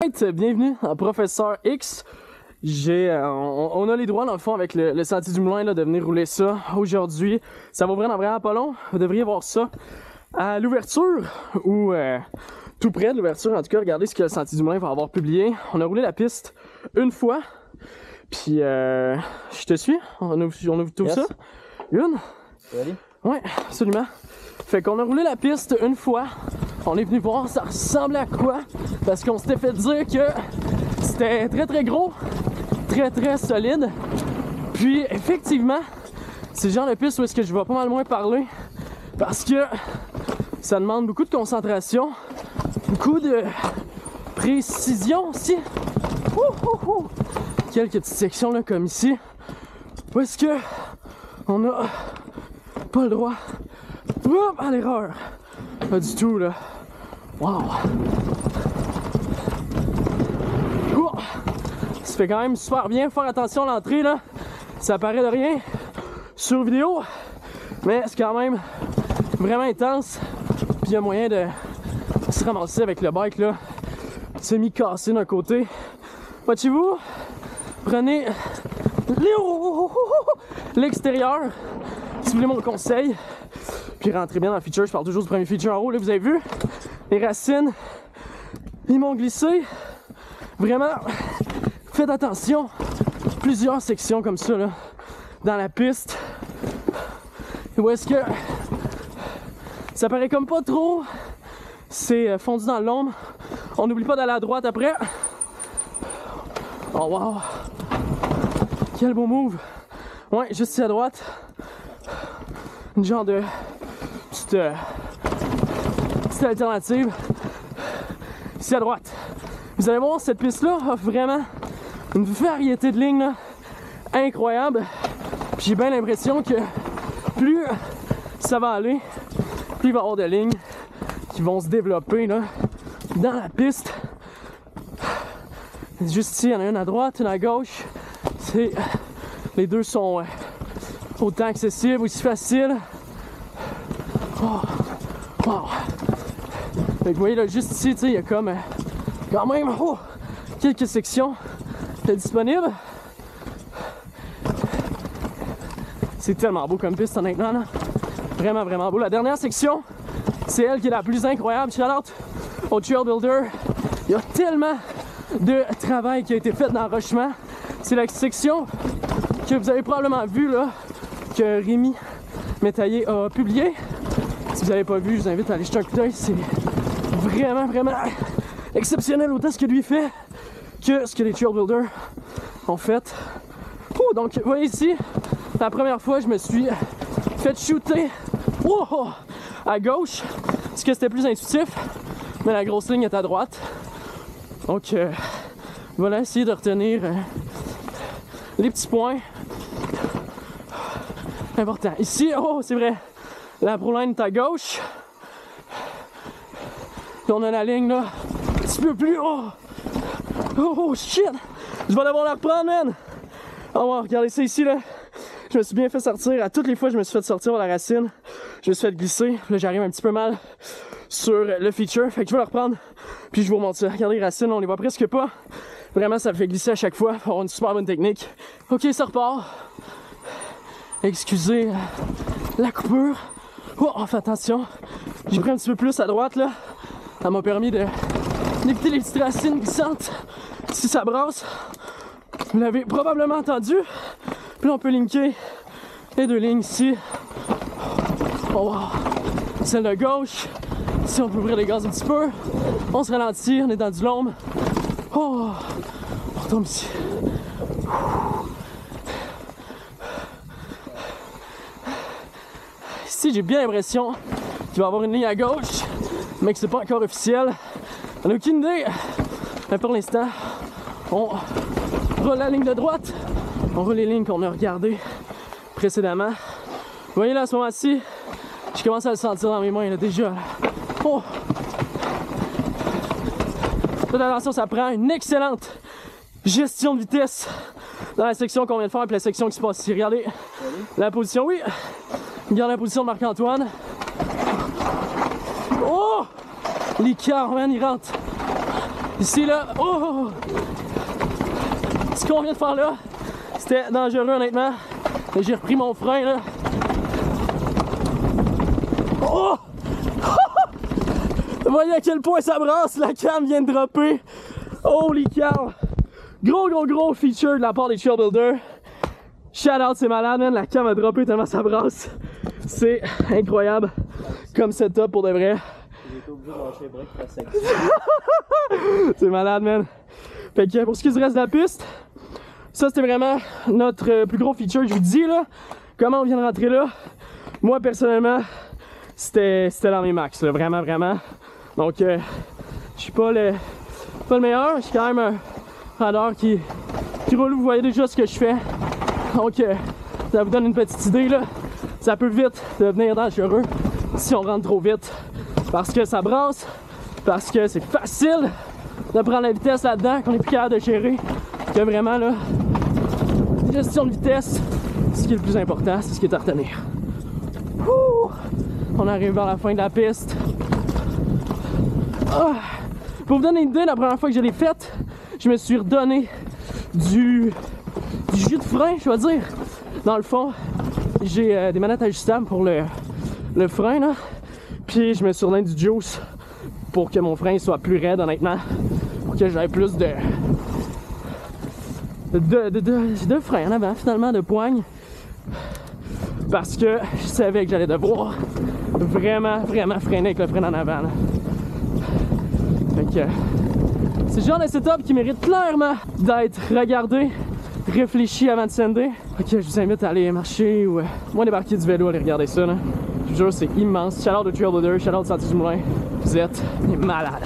Bienvenue à Professeur X. On a les droits dans le fond avec le Sentier du Moulin là, de venir rouler ça aujourd'hui. Ça va vraiment pas long. Vous devriez voir ça à l'ouverture ou tout près de l'ouverture. En tout cas, regardez ce que le Sentier du Moulin va avoir publié. On a roulé la piste une fois. Puis je te suis. On a vu tout ça. Une. Ouais, absolument. Fait qu'on a roulé la piste une fois. On est venu voir ça ressemblait à quoi. Parce qu'on s'était fait dire que c'était très gros, très solide. Puis effectivement, c'est le genre de piste où est-ce que je vais pas mal moins parler. Parce que ça demande beaucoup de concentration, beaucoup de précision aussi. Quelques petites sections là, comme ici. Où est-ce que on a pas le droit à l'erreur. Pas du tout là. Wow! Ça fait quand même super bien. Faire attention à l'entrée là. Ça paraît de rien sur vidéo. Mais c'est quand même vraiment intense. Puis il y a moyen de se ramasser avec le bike là. Semi-cassé d'un côté. Watchez-vous. Prenez l'extérieur. Si vous voulez mon conseil. Puis rentrez bien dans le feature. Je parle toujours du premier feature en haut. Là, vous avez vu. Les racines. Ils m'ont glissé. Vraiment. Faites attention. Plusieurs sections comme ça là. Dans la piste. Où est-ce que ça paraît comme pas trop. C'est fondu dans l'ombre. On n'oublie pas d'aller à droite après. Oh wow. Quel beau move. Ouais, juste ici à droite. Une genre de petite alternative. Ici à droite. Vous allez voir, cette piste-là offre vraiment une variété de lignes là, incroyable. J'ai bien l'impression que plus ça va aller, plus il va y avoir de lignes qui vont se développer là, dans la piste. Juste ici, il y en a une à droite, une à gauche. Les deux sont autant accessibles, aussi faciles. Oh. Wow. Fait que vous voyez là, juste ici, il y a comme quand même quelques sections disponibles. C'est tellement beau comme piste honnêtement là. Vraiment beau. La dernière section, c'est elle qui est la plus incroyable. Shout out au Trail Builder. Il y a tellement de travail qui a été fait dans le rushement. C'est la section que vous avez probablement vu là, que Rémi Métaillé a publié. Si vous n'avez pas vu, je vous invite à aller jeter un coup d'œil. C'est vraiment exceptionnel autant ce que lui fait que ce que les Trail Builders ont fait. Donc vous voyez ici, la première fois je me suis fait shooter à gauche parce que c'était plus intuitif, mais la grosse ligne est à droite. Donc voilà, essayer de retenir les petits points importants. Ici, c'est vrai, la ProLine est à gauche. Puis on a la ligne là, un petit peu plus. Oh shit! Je vais devoir la reprendre, man! Oh, regardez ça ici là. Je me suis bien fait sortir. À toutes les fois, je me suis fait sortir par la racine. Je me suis fait glisser. Là, j'arrive un petit peu mal sur le feature. Fait que je vais le reprendre. Puis je vous remonte ça. Regardez les racines, on les voit presque pas. Vraiment, ça me fait glisser à chaque fois. Faut avoir une super bonne technique. Ok, ça repart. Excusez la coupure. Fais attention. J'ai pris un petit peu plus à droite là. Ça m'a permis d'éviter les petites racines glissantes. Si ça brasse, vous l'avez probablement entendu. Puis là, on peut linker les deux lignes ici. Oh wow! Celle de gauche. Ici, on peut ouvrir les gaz un petit peu. On se ralentit, on est dans du l'ombre. On retombe ici. Ici, j'ai bien l'impression qu'il va y avoir une ligne à gauche, mais que c'est pas encore officiel. On n'a aucune idée. Mais pour l'instant, on roule la ligne de droite. On roule les lignes qu'on a regardées précédemment. Vous voyez là, à ce moment-ci, je commence à le sentir dans mes mains là, déjà. Faites attention, ça prend une excellente gestion de vitesse dans la section qu'on vient de faire et la section qui se passe ici. Regardez la position, oui. Regardez la position de Marc-Antoine. Les cars, man, ils rentrent Ici, là, oh! Ce qu'on vient de faire là, c'était dangereux, honnêtement. J'ai repris mon frein, là. Oh! Vous voyez à quel point ça brasse, la cam vient de dropper. Holy cow! Gros feature de la part des Trail Builders. Shout out, c'est malade, man. La cam a droppé tellement ça brasse. C'est incroyable comme setup pour de vrai. J'ai été obligé de lâcher les breaks pour la C'est malade, man. Fait que pour ce qui reste de la piste, ça c'était vraiment notre plus gros feature. Je vous dis là, comment on vient de rentrer là. Moi personnellement, c'était dans mes max, là, vraiment. Donc je suis pas le meilleur, je suis quand même un randonneur qui roule, vous voyez déjà ce que je fais. Donc ça vous donne une petite idée là. Ça peut vite devenir dangereux si on rentre trop vite. Parce que ça brasse, parce que c'est facile de prendre la vitesse là-dedans, qu'on est plus capable de gérer. Que vraiment là, gestion de vitesse, c'est ce qui est le plus important, c'est ce qui est à retenir. Ouh, on arrive vers la fin de la piste. Ah, pour vous donner une idée, la première fois que je l'ai faite, je me suis redonné du jus de frein, je vais dire. Dans le fond, j'ai des manettes ajustables pour le frein là. Puis je me suis redonné du juice pour que mon frein soit plus raide, honnêtement. Pour que j'aie plus de frein en avant, finalement, de poigne. Parce que je savais que j'allais devoir vraiment freiner avec le frein en avant. Là. Fait que c'est le genre de setup qui mérite clairement d'être regardé, réfléchi avant de sender. Ok, je vous invite à aller marcher ou moi débarquer du vélo, aller regarder ça. Là. Je vous jure, c'est immense. Shout out de Trail Builder, shout out de Sentier du Moulin. Vous êtes des malades.